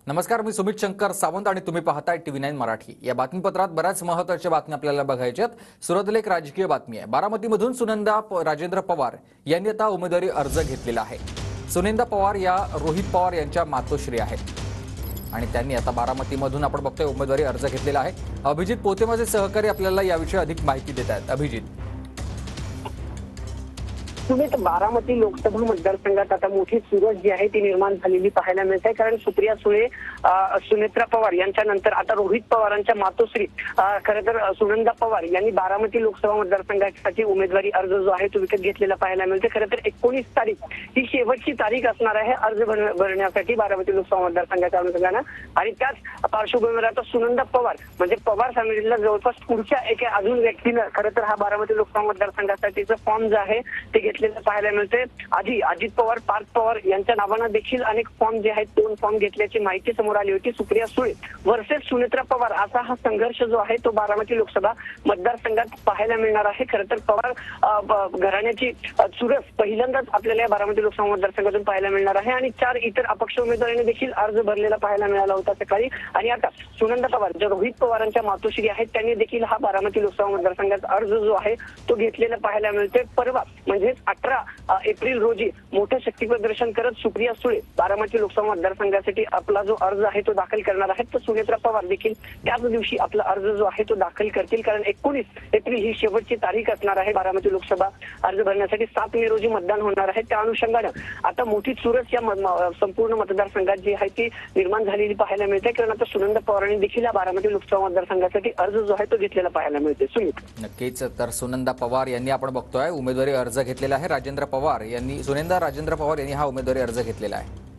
नमस्कार, मी सुमित शंकर सावंत आणि तुम्ही पाहताय TV9 मराठी। या बातमीपत्रात बऱ्याच महत्त्वाच्या बातम्या आपल्याला बघायच्या आहेत। सुरुवातीला एक राजकीय बातमी आहे। बारामतीमधून सुनंदा राजेंद्र पवार यांनी आता उमेदवारी अर्ज घेतलेला आहे। सुनंदा पवार या रोहित पवार यांच्या मातोश्री आहेत आणि त्यांनी आता बारामतीमधून आपण बघतोय उमेदवारी अर्ज घेतलेला आहे। अभिजित पोते माझे सहकारी आपल्याला याविषयी अधिक माहिती देत आहेत। अभिजित, सुमित, बारामती लोकसभा मतदारसंघात आता मोठी चुरस जी आहे ती निर्माण झालेली पाहायला मिळते। कारण सुप्रिया सुळे, सुनेत्रा पवार यांच्या नंतर आता रोहित पवारांच्या मातोश्री खरं तर सुनंदा पवार यांनी बारामती लोकसभा मतदारसंघासाठी उमेदवारी अर्ज जो आहे तो विकत घेतलेला पाहायला मिळते। खरं तर 19 तारीख ही शेवटची तारीख असणार आहे अर्ज भरण्यासाठी बारामती लोकसभा मतदारसंघाच्या अनुषंगाने। आणि त्याच पार्श्वभूमीवर आता सुनंदा पवार म्हणजे पवार फॅमिलीला जवळपास पुढच्या एका अजून व्यक्तीनं खरं तर हा बारामती लोकसभा मतदारसंघासाठीचा फॉर्म जो आहे ते घेतलेलं पाहायला मिळते। आधी अजित पवार, पार्थ पवार यांच्या नावानं देखील अनेक फॉर्म जे आहेत 2 फॉर्म घेतल्याची माहिती समोर आली होती। सुप्रिया सुळे वर्सेस सुनेत्रा पवार असा हा संघर्ष जो आहे तो बारामती लोकसभा मतदारसंघात पाहायला मिळणार आहे। खरं तर पवार घराण्याची चुरस पहिल्यांदाच आपल्याला या बारामती लोकसभा मतदारसंघातून पाहायला मिळणार आहे। आणि 4 इतर अपक्ष उमेदवारांनी देखील अर्ज भरलेला पाहायला मिळाला होता सकाळी। आणि आता सुनंदा पवार जे रोहित पवारांच्या मातोश्री आहेत त्यांनी देखील हा बारामती लोकसभा मतदारसंघात अर्ज जो आहे तो घेतलेला पाहायला मिळते। परवा म्हणजे 18 एप्रिल रोजी मोठं शक्ती प्रदर्शन करत सुप्रिया सुळे बारामती लोकसभा मतदारसंघासाठी आपला जो अर्ज आहे तो दाखल करणार आहेत। तर सुनेत्रा पवार देखील त्याच दिवशी आपला अर्ज जो आहे तो दाखल करतील। कारण 19 एप्रिल ही शेवटची तारीख असणार आहे बारामती लोकसभा अर्ज भरण्यासाठी। 7 मे रोजी मतदान होणार आहे। त्या अनुषंगाने आता मोठी चुरस या संपूर्ण मतदारसंघात जी आहे ती निर्माण झालेली पाहायला मिळते। कारण आता सुनंदा पवारांनी देखील या बारामती लोकसभा मतदारसंघासाठी अर्ज जो आहे तो घेतलेला पाहायला मिळते। सुमित, नक्कीच तर सुनंदा पवार यांनी आपण बघतोय उमेदवारी अर्ज घेतलेला आहे। सुनंदा राजेंद्र पवार यांनी हा उमेदवारी अर्ज घेतलेला आहे।